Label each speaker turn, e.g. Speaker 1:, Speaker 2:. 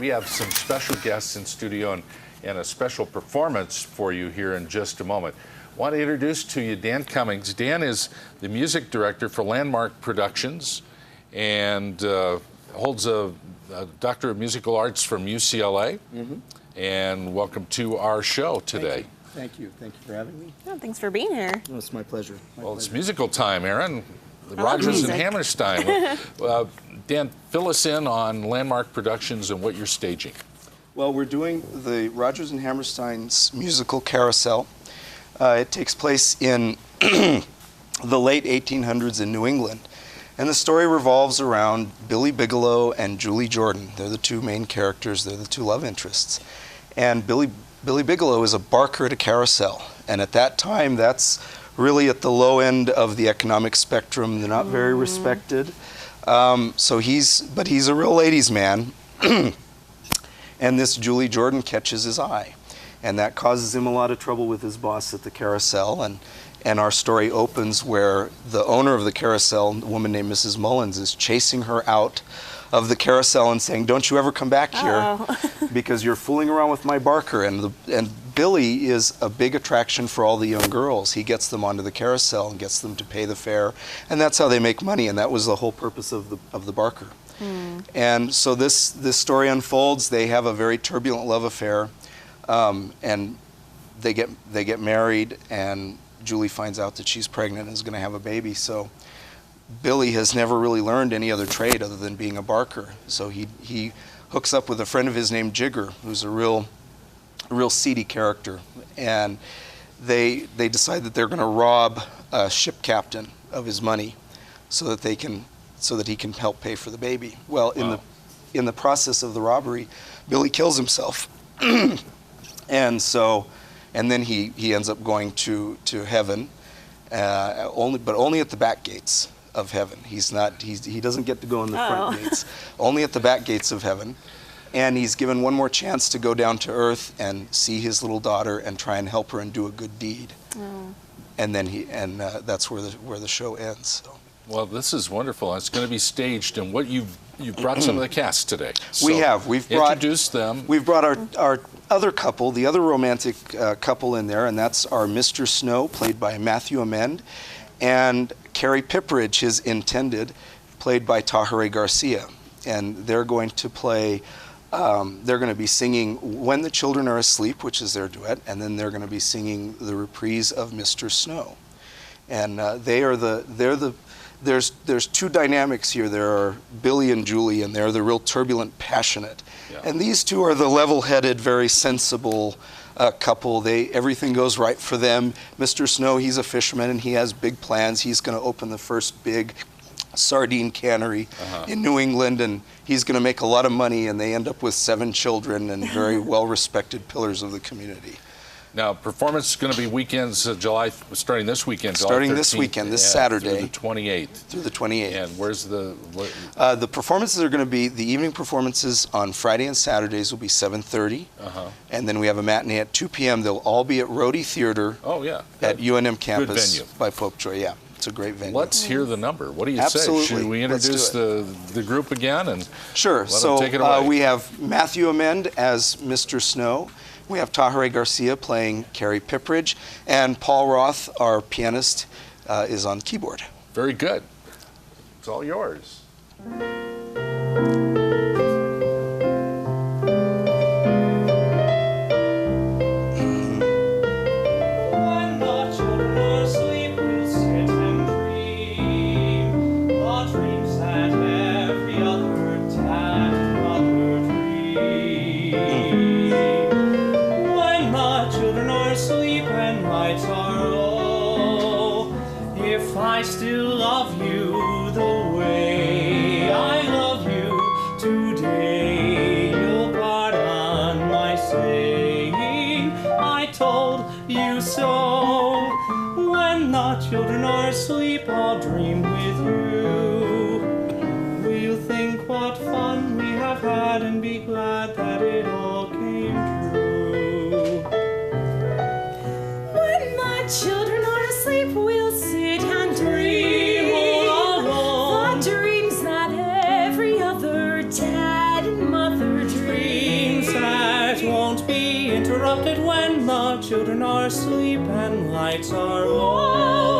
Speaker 1: We have some special guests in studio and a special performance for you here in just a moment. I want to introduce to you Dan Cummings. Dan is the music director for Landmark Productions and holds a Doctor of Musical Arts from UCLA. And welcome to our show today.
Speaker 2: Thank you for having me.
Speaker 3: Oh, thanks for being here.
Speaker 2: Oh, it's my pleasure.
Speaker 1: It's musical time, Aaron. Rodgers and Hammerstein. Dan, fill us in on Landmark Productions and what you're staging.
Speaker 2: Well, we're doing the Rodgers and Hammerstein's musical Carousel. It takes place in the late 1800s in New England. And the story revolves around Billy Bigelow and Julie Jordan. They're the two main characters. They're the two love interests. And Billy Bigelow is a barker at a carousel. And at that time, that's really at the low end of the economic spectrum. They're not very respected. But he's a real ladies' man. And this Julie Jordan catches his eye. And that causes him a lot of trouble with his boss at the carousel. And our story opens where the owner of the carousel, a woman named Mrs. Mullins, is chasing her out of the carousel and saying, "Don't you ever come back here because you're fooling around with my barker." And Billy is a big attraction for all the young girls. He gets them onto the carousel and gets them to pay the fare, and that's how they make money. And that was the whole purpose of the barker. And so this story unfolds. They have a very turbulent love affair, and they get married, and Julie finds out that she's pregnant and is going to have a baby. So Billy has never really learned any other trade other than being a barker. So he hooks up with a friend of his named Jigger, who's a real seedy character. And they decide that they're going to rob a ship captain of his money so that he can help pay for the baby. Well, in the process of the robbery, Billy kills himself. And then he ends up going to heaven, only at the back gates of heaven. He doesn't get to go in the front gates, only at the back gates of heaven. And he's given one more chance to go down to earth and see his little daughter and try and help her and do a good deed. And then that's where the show ends. So.
Speaker 1: Well, this is wonderful. It's going to be staged, and what you've brought some of the cast today. So
Speaker 2: We've
Speaker 1: introduced them.
Speaker 2: We've brought our other couple, the other romantic couple in there, and that's our Mr. Snow, played by Matthew Amend, and Carrie Pipperidge, his intended, played by Tahereh Garcia. And they're going to play. They're going to be singing "When the Children Are Asleep," which is their duet, and then they're going to be singing the reprise of Mr. Snow. And there's two dynamics here. There are Billy and Julie, and they're the real turbulent, passionate. Yeah. And these two are the level-headed, very sensible couple. Everything goes right for them. Mr. Snow, he's a fisherman, and he has big plans. He's going to open the first big sardine cannery in New England, and he's going to make a lot of money, and they end up with 7 children and very well-respected pillars of the community.
Speaker 1: Now, performance is going to be weekends, starting this weekend.
Speaker 2: Starting this weekend, this Saturday.
Speaker 1: Through the 28th.
Speaker 2: Through the 28th.
Speaker 1: And where's the
Speaker 2: performances are going to be, the evening performances on Friday and Saturdays will be 7:30. And then we have a matinee at 2 p.m. They'll all be at Rhodey Theater at UNM campus.
Speaker 1: Good venue.
Speaker 2: By Popejoy, yeah. It's a great venue.
Speaker 1: Let's hear the number. What do you
Speaker 2: Absolutely.
Speaker 1: say? Should we introduce the group again? And
Speaker 2: sure.
Speaker 1: So take it away.
Speaker 2: We have Matthew Amend as Mr. Snow. We have Tahereh Garcia playing Carrie Pipperidge, and Paul Roth, our pianist, is on keyboard.
Speaker 1: Very good. It's all yours.
Speaker 4: I still love you the way I love you today. You'll pardon my saying I told you so. When the children are asleep, I'll dream with you. We'll think what fun we have had and be glad that it all came true.
Speaker 5: When the children are asleep, we'll sit and dream
Speaker 4: all alone.
Speaker 5: the dreams that every other dad and mother dream.
Speaker 4: children are asleep and lights are low.